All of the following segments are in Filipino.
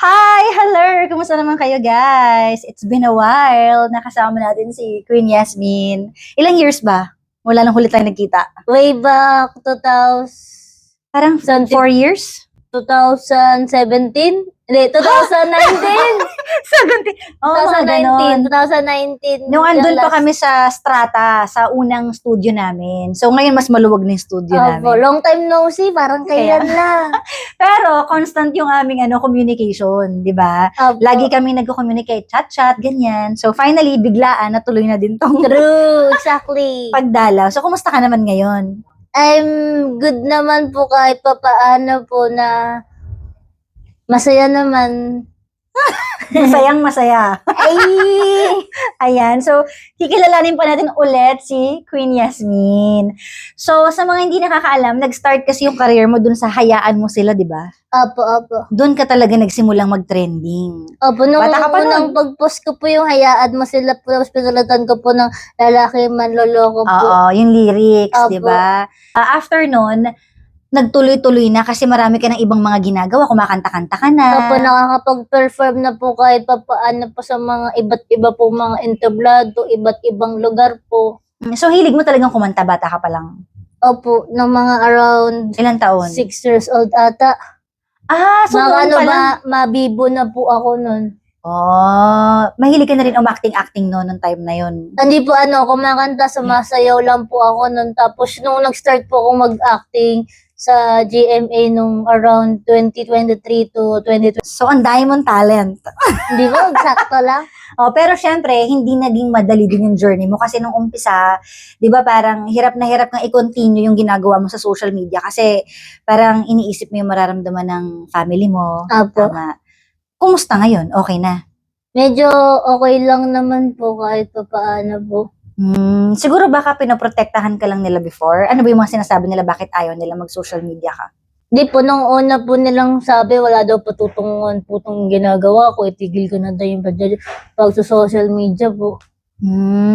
Hi! Hello! Kumusta naman kayo, guys? It's been a while. Nakasama natin si Queen Yasmin. Ilang years ba? Wala nang huli tayo nagkita. Way back 2000, Parang 4 years? 2017? Hindi, 2019. 70. Oo, mga ganon. 2019. Nung andun pa kami sa Strata, sa unang studio namin. So, ngayon mas maluwag na yung studio Opo, namin. long time no see, parang Kaya- kailan lang. Pero, constant yung aming communication, di ba? Opo. Lagi kami nagko-communicate, chat-chat, ganyan. So, finally, biglaan, natuloy na din tong True, exactly. pagdalaw. So, kumusta ka naman ngayon? I'm good naman po kahit papaano po na masaya naman. Masayang masaya. Ay! Ayan. So, kikilalanin pa natin ulit si Queen Yasmin. So, sa mga hindi nakakaalam, nag-start kasi yung career mo dun sa Hayaan Mo Sila, di ba? Opo. Doon ka talaga nagsimulang mag-trending. Opo, nung Bata ka pa unang nun. pag-post ko po yung hayaan mo sila po, tapos pinulatan ko po ng lalaki manloloko po. Oo, yung lyrics, Opo. di ba? After nun, nagtuloy-tuloy na kasi marami ka ng ibang mga ginagawa, kumakanta-kanta ka na. Opo, nakakapag-perform na po kahit papaano po sa mga iba't iba po mga entablado, iba't ibang lugar po. So, hilig mo talagang kumanta, bata ka pa lang. Opo, ng mga around Ilang taon? 6 years old ata. So noon pa lang. Mabibo na po ako nun. Mahilig ka na rin umakting-acting noon nung time na yun. Hindi po kumakanta, sumasayaw lang po ako nun. Tapos nung nag-start po ako mag-acting sa GMA nung around 2023 to 2020. So, ang dami mong talent. Hindi ba? Sakto lang. Pero syempre, hindi naging madali din yung journey mo kasi nung umpisa, di ba parang hirap na hirap nga i-continue yung ginagawa mo sa social media kasi parang iniisip mo yung mararamdaman ng family mo. Apo. Tama. Kumusta ngayon? Okay na? Medyo okay lang naman po kahit pa paano po. Siguro baka pinoprotektahan ka lang nila before? Ano ba yung mga sinasabi nila bakit ayaw nila mag-social media ka? Di po, nung una po nilang sabi, wala daw patutungan po itong ginagawa ko, itigil ko na daw yung pag sa social media po.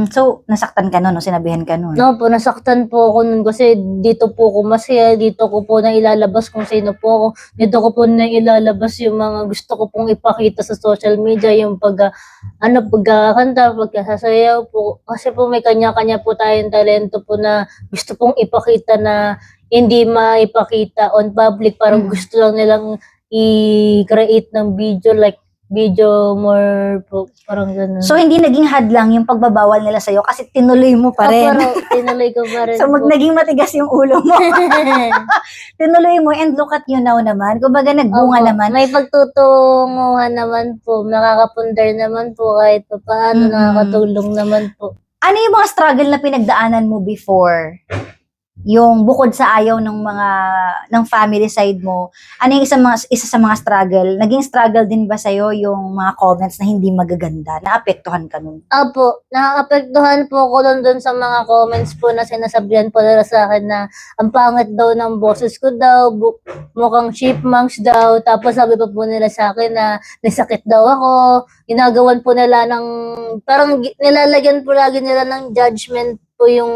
So, nasaktan ka nun, no? Sinabihan ka nun? No po, nasaktan po ako nun kasi dito po ako masaya, dito ko po na ilalabas kung sino po ako, dito ko po na ilalabas yung mga gusto ko pong ipakita sa social media, yung pagkakanta, pagkasasayaw po. Kasi po may kanya-kanya po tayong talento po na gusto pong ipakita na hindi maipakita on public, parang gusto lang nilang i-create ng video more po, parang gano'n. So, hindi naging hadlang yung pagbabawal nila sa'yo kasi tinuloy mo pa rin. Pero tinuloy ko pa rin So, po. naging matigas yung ulo mo. Tinuloy mo and look at you now naman. Kumbaga, nagbunga Opo, naman. may pagtutunguhan naman po, nakakapundar naman po kahit pa paano, nakakatulong naman po. Ano yung mga struggle na pinagdaanan mo before? Yung bukod sa ayaw ng family side mo, ano yung isa sa mga struggle? Naging struggle din ba sa'yo yung mga comments na hindi magaganda? Naapektuhan ka nun? Opo, nakakapektuhan po ako doon sa mga comments po na sinasabihan po nila sa akin na ang pangit daw ng boses ko daw, mukhang chipmunks daw, tapos sabi pa po nila sa akin na nasakit daw ako, ginagawan po nila ng, parang nilalagyan po lagi nila ng judgment po yung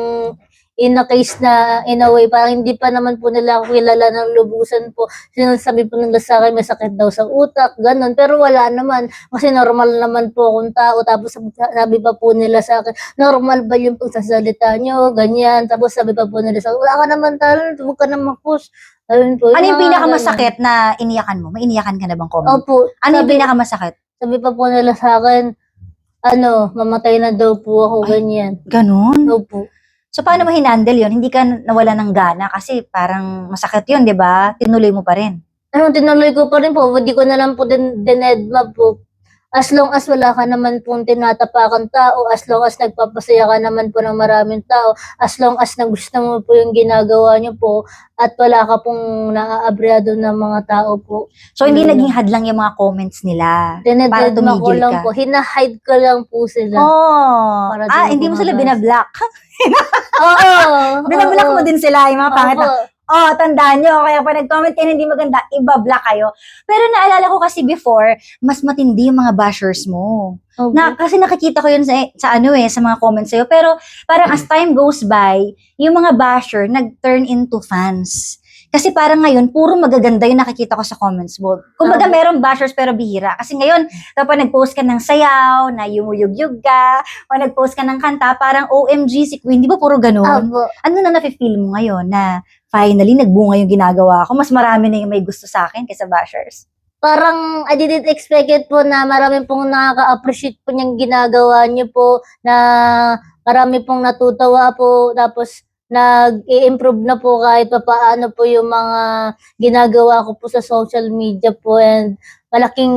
in a case na in a way, parang hindi pa naman po nila ako kilala ng lubusan po. Sinasabi po nila sa akin, may sakit daw sa utak, ganun. Pero wala naman, kasi normal naman po akong tao. Tapos sabi pa po nila sa akin, normal ba yung pagsasalita nyo, ganyan. Tapos sabi pa po nila sa akin, wala ka naman talent, huwag ka na mag-post. Ayun po, ano yung pinakamasakit na iniyakan mo? May iniyakan ka na bang comment? Opo. Ano yung pinakamasakit? Sabi pa po nila sa akin, mamatay na daw po ako, ganyan. Ganun? Opo. So, paano mo hinandle yun? Hindi ka nawala ng gana kasi parang masakit yun, di ba? Tinuloy mo pa rin. Tinuloy ko pa rin po. Hindi ko na lang po dinedma po. As long as wala ka naman pong tinatapakan tao, as long as nagpapasaya ka naman po ng maraming tao, as long as gusto mo po yung ginagawa niyo po, at wala ka pong naaabriyado ng mga tao po. So, hindi naging hadlang yung mga comments nila? Para Dinedma ko tumigil lang ka? po. Hinahide ko lang po sila. Para hindi mo sila binablock? Oo. Binablock mo din sila, yung mga pangit na. Tandaan nyo, kaya pa nag-comment kayo hindi maganda, ibablock kayo. Pero naalala ko kasi before, mas matindi yung mga bashers mo. Kasi nakikita ko yun sa mga comments sa'yo. Pero parang as time goes by, yung mga basher nag-turn into fans. Kasi parang ngayon, puro magaganda yung nakikita ko sa comments mo. Kumbaga, merong bashers pero bihira. Kasi ngayon, kapag nag-post ka ng sayaw, na yumuyug-yug ka, o nag-post ka ng kanta, parang OMG si Queen, di ba puro ganun? Opo. Ano na nafe-feel mo ngayon na finally, nagbunga yung ginagawa ko? Mas marami na yung may gusto sa akin kaysa bashers. Parang I didn't expect it po na marami pong nakaka-appreciate po niyang ginagawa niyo po, na marami pong natutuwa po, tapos nag-i-improve na po kahit papaano po yung mga ginagawa ko po sa social media po, and malaking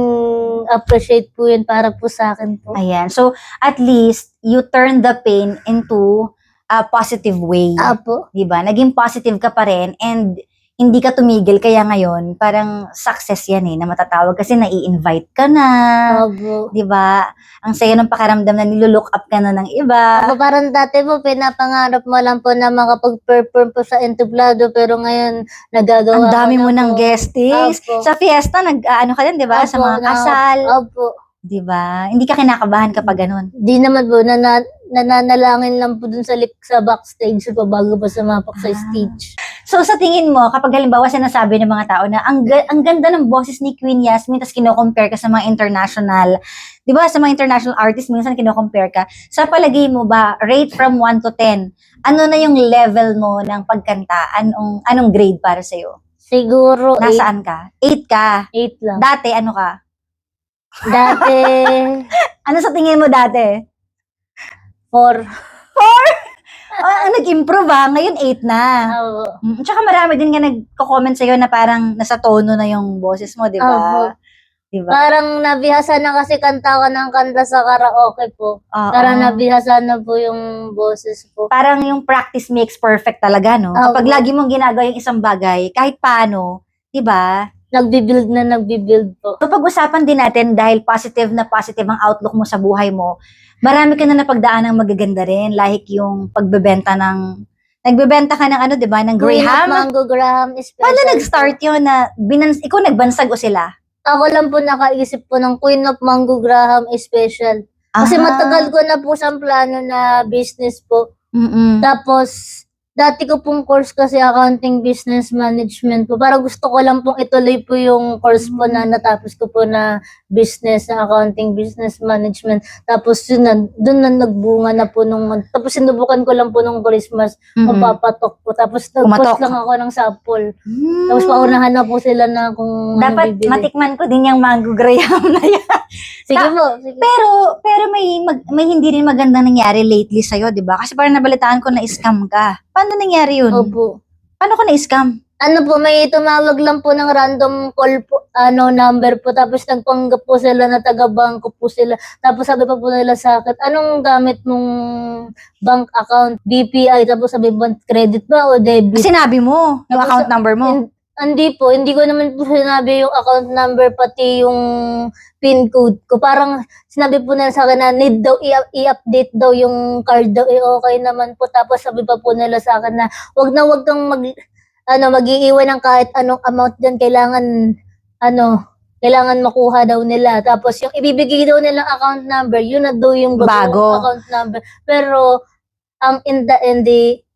appreciate po yun para po sa akin po. Ayan. So, at least, you turn the pain into a positive way. Apo. Diba? Naging positive ka pa rin and hindi ka tumigil. Kaya ngayon, parang success yan na matatawag kasi nai-invite ka na. Apo. Diba? Ang saya ng pakiramdam na nilulook up ka na ng iba. Ako parang dati po, pinapangarap mo lang po na makapag-perform po sa Entablado, pero ngayon nagagawa Ang dami ko mo na ng po. guestings. Opo. Sa fiesta, nag-ano ka din, diba? Sa Opo, mga kasal. Opo. Diba? Hindi ka kinakabahan kapag ganun. Di naman po, nananalangin lang po dun sa backstage po bago pa sumapak sa stage. So, sa tingin mo, kapag halimbawa sinasabi ng mga tao na ang ganda ng boses ni Queen Yasmin, tapos kino-compare ka sa mga international, di ba, sa mga international artists, minsan kino-compare ka. Sa palagay mo ba, rate from 1 to 10, ano na yung level mo ng pagkanta? Anong grade para sa'yo? Siguro Nasaan ka? 8 ka. 8 lang. Dati, ano ka? Dati, Ano sa tingin mo dati? 4. Nag-improve ngayon 8 na. Tsaka marami din nga nagko-comment sa'yo na parang nasa tono na yung boses mo, di ba? Opo. Diba? Parang nabihasa na kasi kanta ko ng kanta sa karaoke po. Oo. Parang nabihasa na po yung boses ko. Parang yung practice makes perfect talaga, no? Oo. Kapag lagi mong ginagawa yung isang bagay, kahit paano, di ba? Nagbibuild po. So, pag-usapan din natin dahil positive na positive ang outlook mo sa buhay mo, marami ka na napagdaan ng magaganda rin, like yung pagbebenta ng, nagbebenta ka ng ano, di ba, ng Queen of Graham? Mango Graham special. Paano nag-start yun na, ikaw nagbansag o sila? Ako lang po nakaisip po ng Queen of Mango Graham special. Kasi matagal ko na po siyang plano na business po. Tapos, dati ko pong course kasi accounting business management po. Para gusto ko lang pong ituloy po yung course po na natapos ko po na business, na accounting business management. Tapos yun na, dun na nagbunga na po tapos sinubukan ko lang po nung Christmas, mapapatok po. Tapos nag-post lang ako ng sample. Tapos paunahan na po sila na kung dapat bibili. matikman ko din yung Mango Graham na yan. Sige po, sige. Pero may hindi rin magandang nangyari lately sa'yo, di ba? Kasi parang nabalitaan ko na scam ka. Paano nangyari yun? Opo. Paano ka na-scam? Ano po, may tumawag lang po ng random call po, number po, tapos nagpanggap po sila na taga-bangko po sila. Tapos sabi pa po nila sa akin, anong gamit mong bank account? BPI, tapos sabi mo, credit ba o debit? Sinabi mo, yung Tapos, account number mo. Hindi po, hindi ko naman po sinabi yung account number, pati yung PIN code ko. Parang sinabi po nila sa akin na need daw i-update daw yung card daw, okay naman po. Tapos sabi pa po nila sa akin na wag kang mag-iiwan ng kahit anong amount dyan, kailangan makuha daw nila. Tapos yung ibibigay daw nilang account number, yun na daw yung Bago. account number. Pero in the end,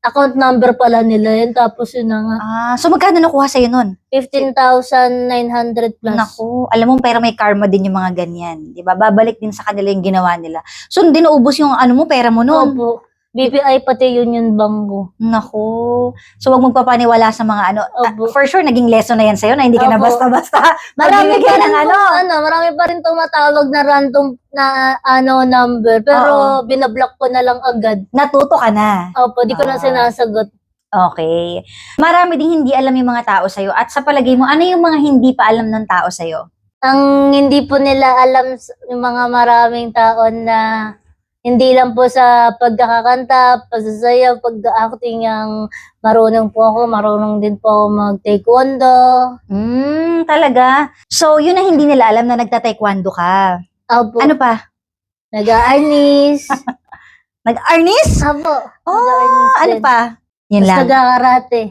account number pala nila yun. Tapos yun na nga. So magkano nakuha sa'yo nun? 15,900 plus. Naku, alam mo, pero may karma din yung mga ganyan. Di ba? Babalik din sa kanila yung ginawa nila. So, hindi naubos yung pera mo nun. Opo. BPI pati Union Bank. Naku. So, wag magpapaniwala sa mga Opo. for sure, naging lesson na yan sa'yo na hindi ka na Opo. basta-basta. Marami magbibigay pa ng rin marami pa rin tumatawag na random na number. Pero binablock ko na lang agad. Natuto ka na. Opo, di ko na sinasagot. Okay. Marami ding hindi alam yung mga tao sa'yo. At sa palagay mo, ano yung mga hindi pa alam ng tao sa'yo? Ang hindi po nila alam yung mga maraming tao na hindi lang po sa pagkakakanta, pagsasayaw, pag-acting, ang marunong po ako, marunong din po ako mag-taekwondo. Talaga? So, yun ang hindi nila alam na nagta-taekwondo ka. Opo. Ano pa? Nag-arnis. Nag-arnis? Opo. Oh, Nag-arnis ano din. pa? Yun Tapos lang. nag-karate.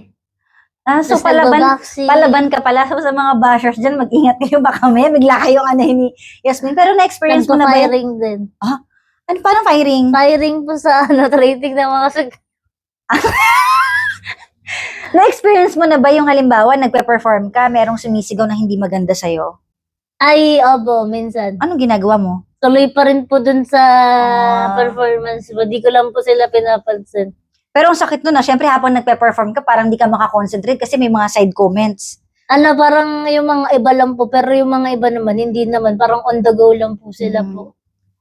So, Tapos nagbaboxing. palaban ka pala. So, sa mga bashers dyan, mag-ingat kayo. Baka may bigla kayong ni Yasmin. Pero na-experience mo na ba yun? Nagpa-firing din. Ano, paano firing? Firing po sa training ng mga Na-experience mo na ba yung halimbawa, nagpe-perform ka, merong sumisigaw na hindi maganda sa'yo? Ay, opo, minsan. Anong ginagawa mo? Tuloy pa rin po dun sa Ah. performance po. Di ko lang po sila pinapansin. Pero ang sakit nun syempre habang nagpe-perform ka, parang di ka makakonsentrate kasi may mga side comments. Ano, parang yung mga iba lang po, pero yung mga iba naman, hindi naman. Parang on the go lang po sila po.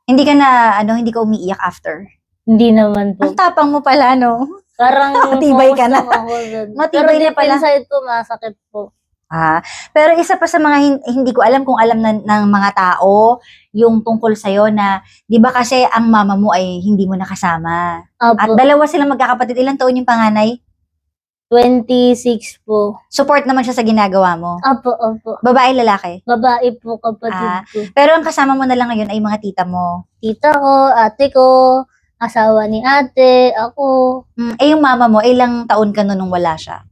Hindi ka na, hindi ka umiiyak after. Hindi naman po. Ang tapang mo pala, no? Parang Matibay ka focus na. lang ako dun. Matibay Pero na deep pala. inside po, masakit po. Pero isa pa sa mga hindi ko alam kung alam ng mga tao yung tungkol sa'yo na, di ba kasi ang mama mo ay hindi mo nakasama. At Opo, dalawa silang magkakapatid. Ilang taon yung panganay? 26 po. Support naman siya sa ginagawa mo. Opo. Babae, lalaki. Babae po, kapatid ko. Pero ang kasama mo na lang ngayon ay mga tita mo. Tita ko, ate ko, asawa ni ate, ako. Yung mama mo, ilang taon ka nun nung wala siya?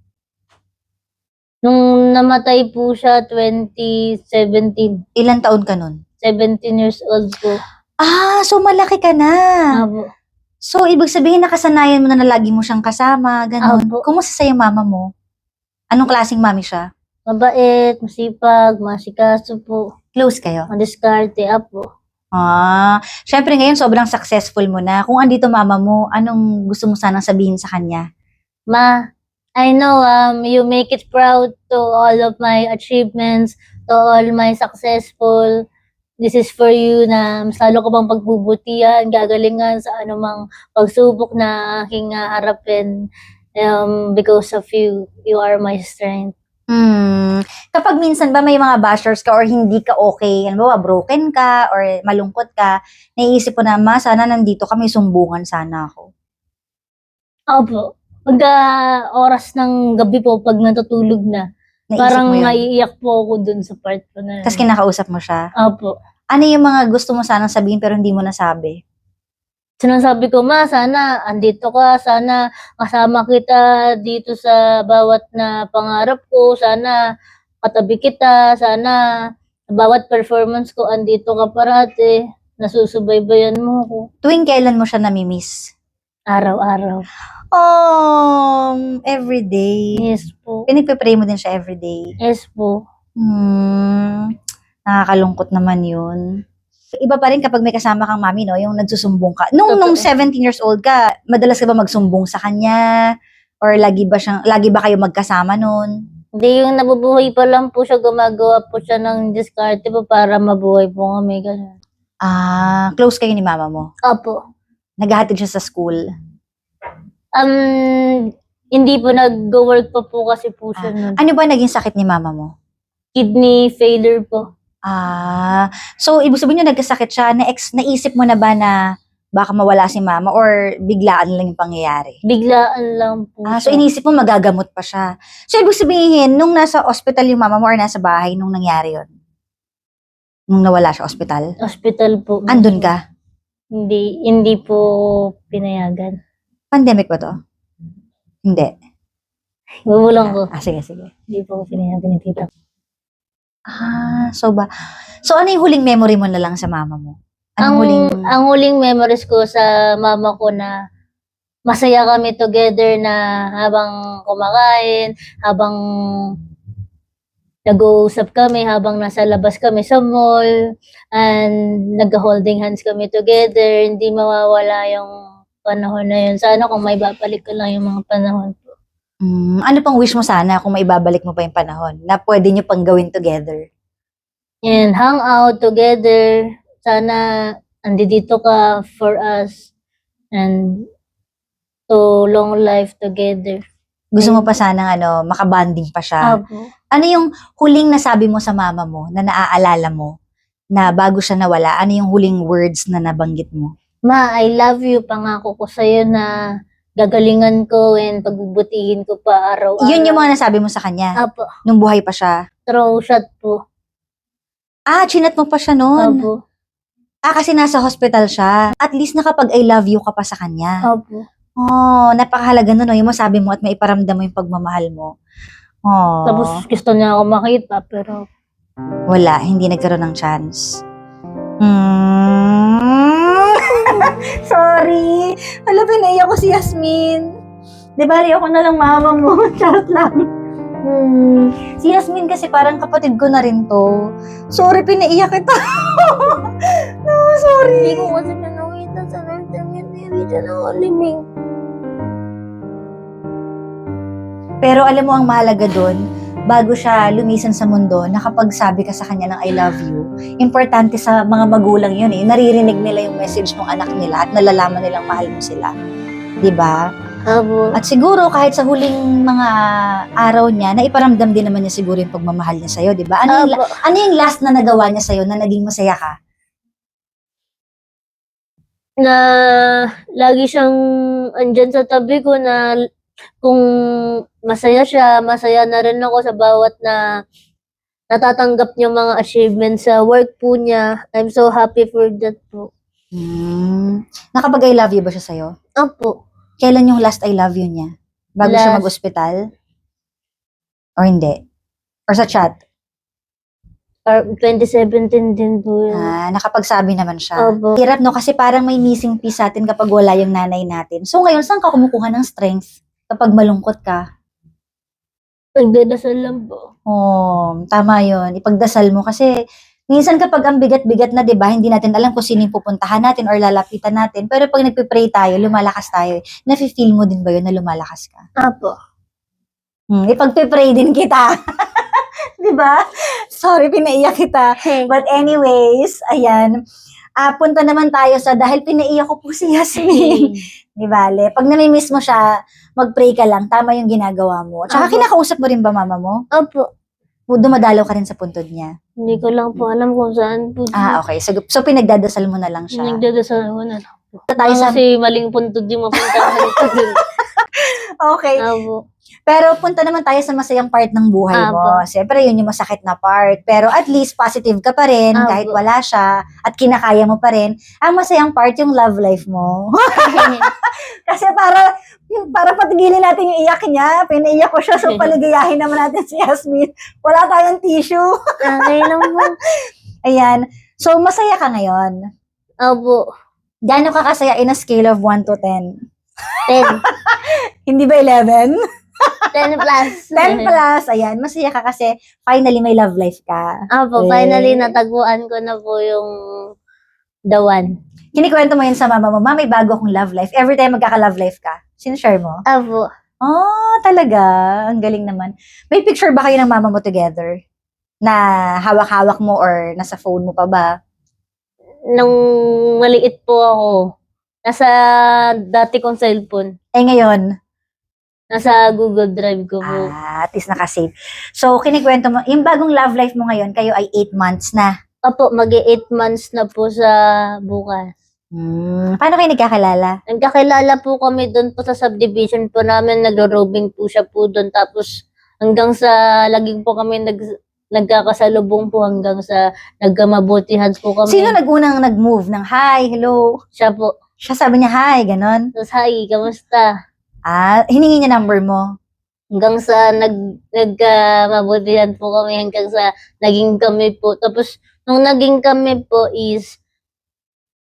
Nung namatay po siya, 2017. Ilang taon ka nun? 17 years old po. So malaki ka na. Opo. So, ibig sabihin nakasanayan mo na lagi mo siyang kasama, ganun. Opo. Kumusta sa yung mama mo? Anong klaseng mami siya? Mabait, masipag, masikaso po. Close kayo? Madiskarte, apo. Syempre ngayon sobrang successful mo na. Kung andito mama mo, anong gusto mo sanang sabihin sa kanya? Ma, I know you make it proud to all of my achievements, to all my successful. This is for you na mas lalo ko bang pagbubutihan, gagalingan sa anumang pagsubok na aking harapin. Because of you, you are my strength. Kapag minsan ba may mga bashers ka or hindi ka okay, halimbawa broken ka or malungkot ka, naiisip mo na, ma, sana nandito ka, may sumbungan sana ako. Opo. Pagka oras ng gabi po, pag natutulog na, Naisip parang mo yun. naiiyak po ako dun sa part ko na. Tapos kinakausap mo siya. Opo. Ano yung mga gusto mo sanang sabihin pero hindi mo nasabi? Sinasabi ko, ma, sana andito ka, sana kasama kita dito sa bawat na pangarap ko, sana katabi kita, sana bawat performance ko andito ka parati, nasusubaybayan mo ko. Tuwing kailan mo siya namimiss? Araw-araw. Everyday. Yes po. Pinagpe-pray mo din siya everyday. Yes po. Nakakalungkot naman yun. Iba pa rin kapag may kasama kang mami, no? Yung nagsusumbong ka. Nung Totoo. 17 years old ka, madalas ka ba magsumbong sa kanya? Or lagi ba kayo magkasama nun? Hindi, yung nabubuhay pa lang po siya, gumagawa po siya ng diskarte po para mabuhay po kami. Ganun. Close kayo ni mama mo? Opo. Naghahatid siya sa school? Hindi po, nag-work pa po kasi po siya nun. Ano ba naging sakit ni mama mo? Kidney failure po. So ibig sabihin niyo nagkasakit siya, naisip mo na ba na baka mawala si mama or biglaan lang yung pangyayari? Biglaan lang po So siya. inisip mo magagamot pa siya. So ibig sabihin, nung nasa ospital yung mama mo or nasa bahay nung nangyari yon? Nung nawala siya, ospital? Hospital po. Andun ka? Hindi po pinayagan. Pandemic ba to? Hindi. Bubulang ko. Sige. Hindi po pinayagan ni tita. So ano yung huling memory mo na lang sa mama mo? Ang huling memories ko sa mama ko na masaya kami together na habang kumakain, habang nag-uusap kami, habang nasa labas kami sa mall, and nag-holding hands kami together, hindi mawawala yung panahon na yun. Sana kung may babalik ko lang yung mga panahon po. Ano pang wish mo sana kung maibabalik mo pa yung panahon na pwede nyo pang gawin together? And hang out together. Sana andito ka for us and to long life together. Gusto mo pa sanang makabanding pa siya? Opo. Ano yung huling nasabi mo sa mama mo na naaalala mo na bago siya nawala? Ano yung huling words na nabanggit mo? Ma, I love you. Pangako ko sa'yo na gagalingan ko and pagbubutihin ko pa araw-araw. Yun yung mga nasabi mo sa kanya Opo. nung buhay pa siya? Throw shot po. Chinat mo pa siya noon? Opo. Kasi nasa hospital siya. At least nakapag I love you ka pa sa kanya. Opo. Napakahalaga nun, no? Yung masabi mo at maiparamdam mo yung pagmamahal mo. Tapos gusto niya ako makita pero Wala, hindi nagkaroon ng chance. Sorry. Hala, pinaiyak ko si Yasmin. Di ba, ako na lang mama mo. Charot lang. Si Yasmin kasi parang kapatid ko na rin to. Sorry, pinaiyak kita. No, sorry. Hindi ko kasi nanawita sa internet. Hindi siya nakaliming. Pero alam mo ang mahalaga doon, bago siya lumisan sa mundo, nakapagsabi ka sa kanya ng I love you, importante sa mga magulang yun eh. Naririnig nila yung message ng anak nila at nalalaman nilang mahal mo sila. Diba? Abo. At siguro kahit sa huling mga araw niya, naiparamdam din naman niya siguro yung pagmamahal niya sa'yo, diba? Abo. Ano yung last na nagawa niya sa'yo na naging masaya ka? Na lagi siyang andyan sa tabi ko na kung masaya siya, masaya na rin ako sa bawat na natatanggap niya mga achievements sa work po niya. I'm so happy for that po. Nakapag I love you ba siya sa'yo? Opo. Kailan yung last I love you niya? Bago siya Last. mag-ospital? Or hindi? Or sa chat? Or 2017 din po yun. Nakapagsabi naman siya. Opo. Hirap no, kasi parang may missing piece sa atin kapag wala yung nanay natin. So ngayon, saan ka kumukuha ng strength kapag malungkot ka? Nagdadasal lang po. Tama yun. Ipagdasal mo kasi minsan kapag ang bigat-bigat na, 'di ba, hindi natin alam kung sino yung pupuntahan natin or lalapitan natin. Pero pag nagpe-pray tayo, lumalakas tayo. Nafe-feel mo din ba yun na lumalakas ka? Opo. Ipagpe-pray din kita. 'Di ba? Sorry, pinaiyak kita. But anyways, ayan. Punta naman tayo sa dahil pinaiyak ko po si Yasmin. Di bale, pag nami-miss mo siya, mag-pray ka lang, tama yung ginagawa mo. Tsaka Opo. kinakausap mo rin ba mama mo? Opo. Dumadalaw ka rin sa puntod niya. Hindi ko lang po alam kung saan po. Okay. So pinagdadasal mo na lang siya. Nagdadasal ko na lang. Tayo sa... Kasi maling puntod yung mapuntahan ko din. Okay. Opo. Pero punta naman tayo sa masayang part ng buhay mo. Apo. Siyempre, yun yung masakit na part. Pero at least positive ka pa rin Apo. kahit wala siya at kinakaya mo pa rin. Ang masayang part yung love life mo. Kasi para patigilin natin yung iyak niya, pinaiyak ko siya, so paligayahin naman natin si Yasmin. Wala tayong tissue. Okay lang po. Ayan. So, masaya ka ngayon. Opo. Gaano ka kasaya in a scale of 1 to 10? 10. Hindi ba 11? 10 plus. 10 plus. Ayan. Masaya ka kasi finally may love life ka. Opo, finally natagpuan ko na po yung the one. Kinikwento mo yun sa mama mo, Ma, may bago akong love life. Every time magkaka-love life ka, sinishare mo? Opo. Talaga? Ang galing naman. May picture ba kayo ng mama mo together? Na hawak-hawak mo or nasa phone mo pa ba? Nung maliit po ako, nasa dati kong cellphone, Ngayon, nasa Google Drive ko po. at least nakasave. So, kinikwento mo, yung bagong love life mo ngayon, kayo ay 8 months na. Opo, mag-8 months na po sa bukas. Paano kayo nagkakilala? Nagkakilala po kami doon po sa subdivision po namin, nagro-roving po siya po doon. Tapos hanggang sa laging po kami nagkakasalubong po hanggang sa nagkamabutihan po kami. Sino nag-unang nag-move ng hi, hello? Siya po. Siya sabi niya hi, ganon. Tapos, hi, kamusta? Hiningi niya number mo. Hanggang sa nagkamabutihan po kami, hanggang sa naging kami po. Tapos, nung naging kami po is,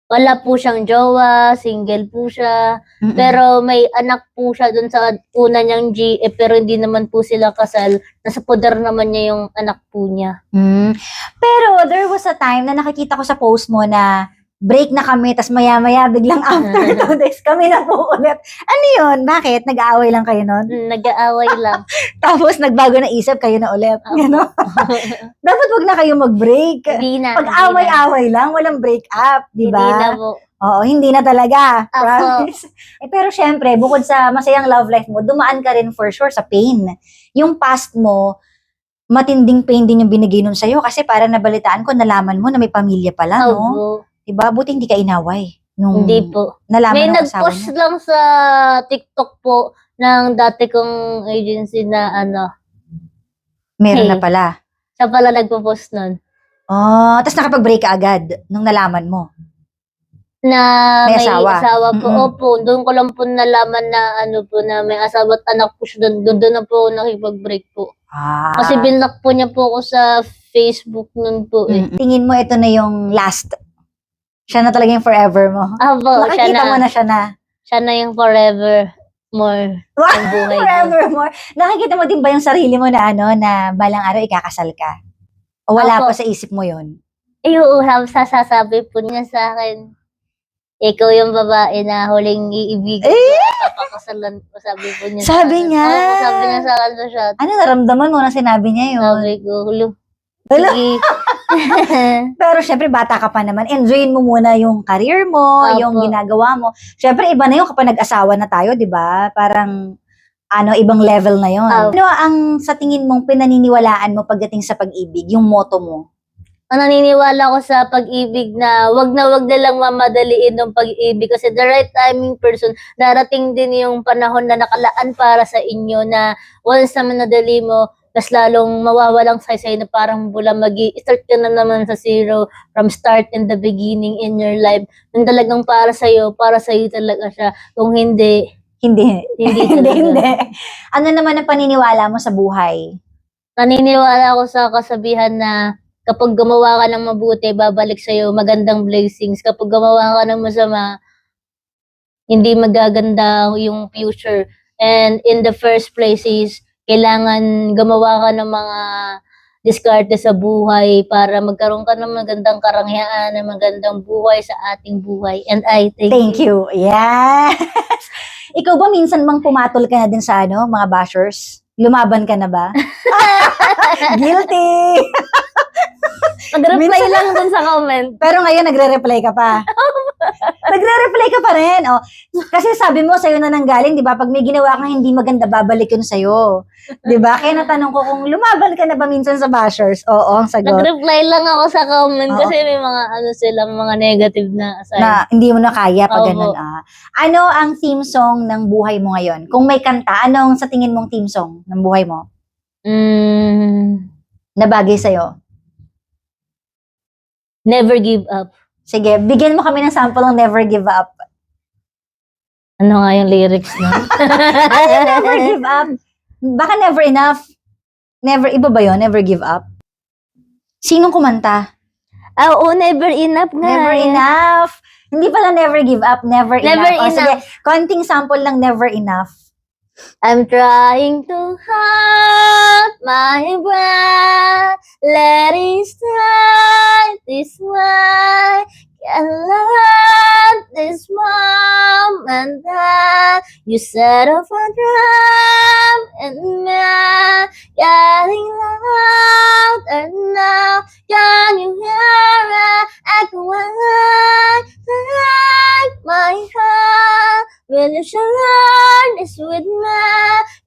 wala po siyang jowa, single po siya. Pero may anak po siya dun sa una niyang GF, pero hindi naman po sila kasal. Nasa poder naman niya yung anak po niya. Pero there was a time na nakikita ko sa post mo na break na kami, tas maya-maya biglang after 2 days kami na po ulit. Ano yun? Bakit? Nag-aaway lang kayo nun? Nag-aaway lang. Tapos nagbago na isip kayo na ulit. Gano? Dapat wag na kayo mag-break. Hindi na. Pag away-away lang, walang break up, di ba? Hindi na po. Oo, hindi na talaga. Apo. Promise. Pero syempre, bukod sa masayang love life mo, dumaan ka rin for sure sa pain. Yung past mo, matinding pain din yung binigay nun sa'yo kasi para nabalitaan ko, nalaman mo na may pamilya pala, no? Opo. Diba? Buti hindi ka inaway. Hindi po. Nalaman May ng asawa nag-post niya. lang sa TikTok po ng dati kong agency na Meron na Hey. pala. siya pala nagpo-post nun. Tapos nakapag-break ka agad nung nalaman mo. Na May may asawa. asawa po. Mm-mm. Opo, doon ko lang po nalaman na na may asawa at anak po siya. Doon na po ako nakipag-break po. Kasi binlock po niya po ako sa Facebook nun po eh. Tingin mo ito na yung last. Siya na talaga yung forever mo. Opo, Nakikita mo na siya na. siya na yung forever. Forevermore ang buhay ko. Forevermore. Nakikita mo din ba yung sarili mo na na balang araw ikakasal ka? O wala Opo. pa sa isip mo yun? Oo, sasabi po niya sa akin, ikaw yung babae na huling iibigin ko at papakasalan ko, sabi po niya sa Sabi akin. niya? Oo, sabi niya sa akin sa shot. Ano naramdaman mo na sinabi niya yun? Sabi ko, hulo. Wala. Sige. Pero syempre, bata ka pa naman. Enjoyin mo muna yung career mo, Opo. yung ginagawa mo. Syempre, iba na yung kapag nag-asawa na tayo, di ba? Parang, ibang level na yun. Opo. Ano ang sa tingin mong pinaniniwalaan mo pagdating sa pag-ibig? Yung motto mo? Naniniwala ko sa pag-ibig na wag na lang mamadaliin ng pag-ibig kasi the right timing person, darating din yung panahon na nakalaan para sa inyo na once na manadali mo, mas lalong mawawalang saysay na parang bula start ka na naman sa zero from start in the beginning in your life. Yung talagang para sa'yo talaga siya. Kung hindi, Hindi. hindi Hindi, talaga. hindi. Ano naman ang paniniwala mo sa buhay? Naniniwala ako sa kasabihan na kapag gumawa ka ng mabuti, babalik sa'yo magandang blessings. Kapag gumawa ka ng masama, hindi magaganda yung future. And in the first place is, kailangan gumawa ka ng mga diskarte sa buhay para magkaroon ka ng magandang karangyaan, ng magandang buhay sa ating buhay. And I Thank you. Yes. Ikaw ba minsan mang pumatol ka na din sa mga bashers? Lumaban ka na ba? Guilty! Mag-reply Minsan- lang dun sa comment. Pero ngayon, nagre-reply ka pa. Nagre-reply ka pa rin. Oh. Kasi sabi mo, sa'yo na nanggaling, di ba? Pag may ginawa kang hindi maganda, babalik yun sa'yo. Di ba? Kaya natanong ko kung lumaban ka na ba minsan sa bashers? Oo, ang sagot. Nag-reply lang ako sa comment Oo. kasi may mga silang mga negative na aside. Na hindi mo na kaya pag Opo. ganun. Ano ang theme song ng buhay mo ngayon? Kung may kanta, anong sa tingin mong theme song ng buhay mo na bagay sa'yo? Never give up. Sige, bigyan mo kami ng sample ng Never Give Up. Ano nga yung lyrics na? Never give up. Baka never enough. Never, iba ba yun? Never give up? Sinong kumanta? Oo, never enough nga. Never enough. Hindi pala never give up, never, Never enough. enough. Sige, konting sample ng never enough. I'm trying to hold my breath, letting start this way. Can't let this moment that you set off a drum and now getting louder now. Can you hear it echoing like my heart? Will you share this with me?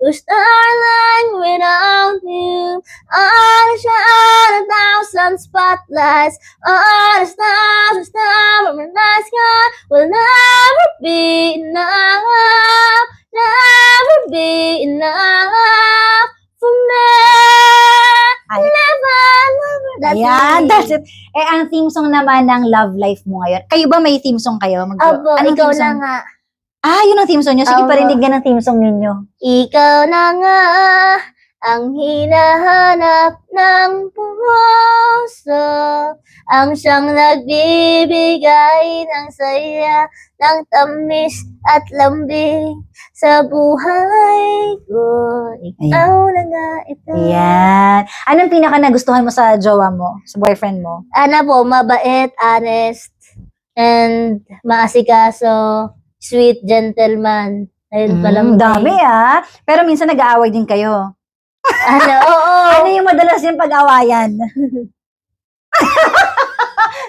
Your starlight without you. I shine 1,000 spotlights. All the stars from the night sky will never be enough. Never be enough for me. Ay. Never. Ayan, that's it. Ang theme song naman ng love life mo ngayon. Kayo ba may theme song kayo? Abo, Anong ikaw theme na song? nga. Yun ang theme song nyo. Sige, Abo. parinig ng theme song ninyo. Ikaw na nga ang hinahanap ng puso, ang siyang nagbibigay ng saya, ng tamis at lambing sa buhay ko. Ikaw na nga ito. Ayan. Anong pinaka nagustuhan mo sa jowa mo? Sa boyfriend mo? Ano po, mabait, honest, and maasikaso, sweet gentleman. Ayun pala. Dami Pero minsan nag-aaway din kayo. Ano, oo. Ano yung madalas yung pag-awayan?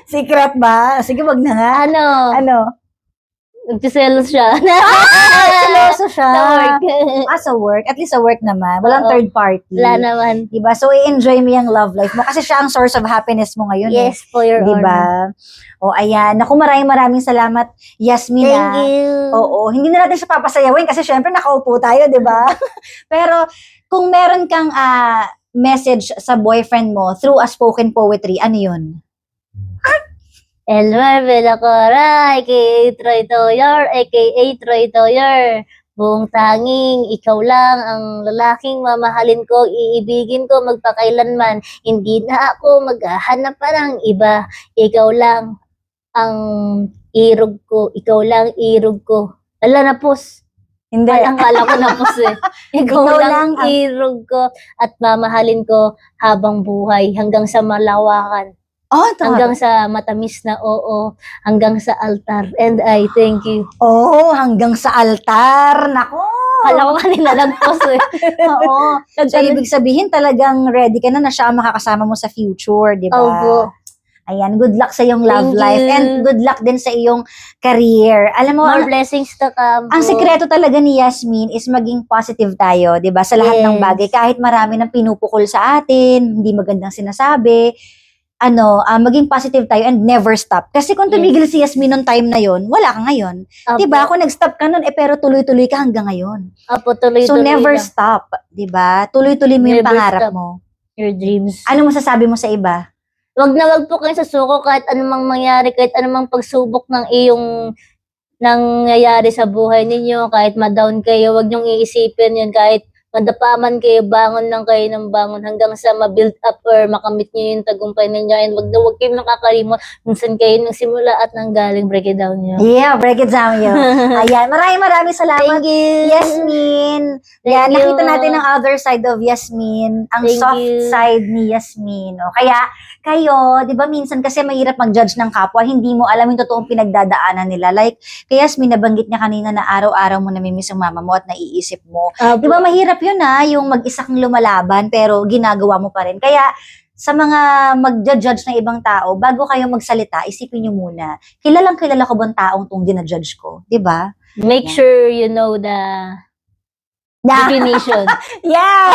Secret ba? Sige, wag na nga. Ano, Ano? nagsiselos siya. Seryoso siya. Sa work. Sa work. At least sa work naman. Walang Oo. third party. Wala naman. Diba? So, i-enjoy mo yung love life mo kasi siya ang source of happiness mo ngayon. Yes, for your honor. Diba? O, ayan. Naku, maraming salamat, Yasmin. Thank you. Oo. Hindi na natin siya papasayawin kasi syempre nakaupo tayo, diba? Pero, kung meron kang message sa boyfriend mo through a spoken poetry, ano yun? Elmer Villacora, a.k.a. Troy Toyor, a.k.a. Troy Toyor. Buong tanging, ikaw lang ang lalaking mamahalin ko, iibigin ko magpakailanman. Hindi na ako maghahanap pa ng iba. Ikaw lang ang irog ko, ikaw lang irog ko. Ala na pos. Hindi. Kala ko na po Ikaw Ikaw lang lang ang- irog ko at mamahalin ko habang buhay hanggang sa malawakan. Oh, Hanggang sa matamis na oo, hanggang sa altar. And I thank you. Oh, hanggang sa altar. Nako. Kala ko kanina lagpos Oo. So, ibig sabihin talagang ready ka na siya ang makakasama mo sa future, di ba? Opo. Ayan, good luck sa iyong love Thank life you. and good luck din sa iyong career. Alam mo, More blessings to come. ang sikreto talaga ni Yasmin is maging positive tayo, 'di ba? Sa lahat ng Yes. bagay, kahit marami ng pinupukol sa atin, hindi magandang sinasabi, maging positive tayo and never stop. Kasi kung tumigil si Yasmin nung time na 'yon, wala ka ngayon. 'Di ba? Kung nag-stop ka nun pero tuloy-tuloy ka hanggang ngayon. Apo, tuloy-tuloy So never lang. stop, 'di ba? Tuloy-tuloy mo yung Never pangarap stop. mo. Your dreams. Ano masasabi mo sa iba? Wag na wag po kayo sasuko kahit anumang mangyari, kahit anumang pagsubok ng iyong nangyayari sa buhay ninyo, kahit ma-down kayo, wag niyong iisipin yun, kahit madapaman kayo, bangon lang kayo ng bangon hanggang sa ma-build up or makamit niyo yung tagumpay ninyo, and wag na wag kayong nakakalimot kung saan kayo nang simula at nanggaling, break it down niyo. Yeah, break it down yun. Ayan, maraming salamat. Thank you. Yasmin. Thank Yan, you. nakita natin ang other side of Yasmin, ang Thank soft you. side ni Yasmin. O, kaya, kayo, di ba minsan kasi mahirap mag-judge ng kapwa, hindi mo alam yung totoong pinagdadaanan nila. Like, kay Yasmin, nabanggit niya kanina na araw-araw mo namimiss ang mama mo at naiisip mo. Apo. Di ba mahirap yun yung mag-isa kang lumalaban pero ginagawa mo pa rin. Kaya, sa mga mag-judge ng ibang tao, bago kayo magsalita, isipin nyo muna, kilala ko bang taong tong dinajudge ko? Di ba? Make sure you know the definition. Yeah!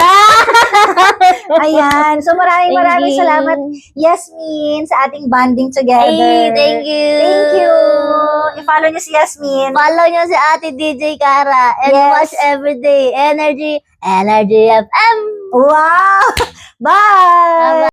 Ayan. So maraming Thank you. salamat, Yasmin, sa ating bonding together. Hey, thank you. Thank you. I-follow niyo si Yasmin. Follow nyo si Ate DJ Kara and Yes. watch everyday Energy FM. Wow! Bye!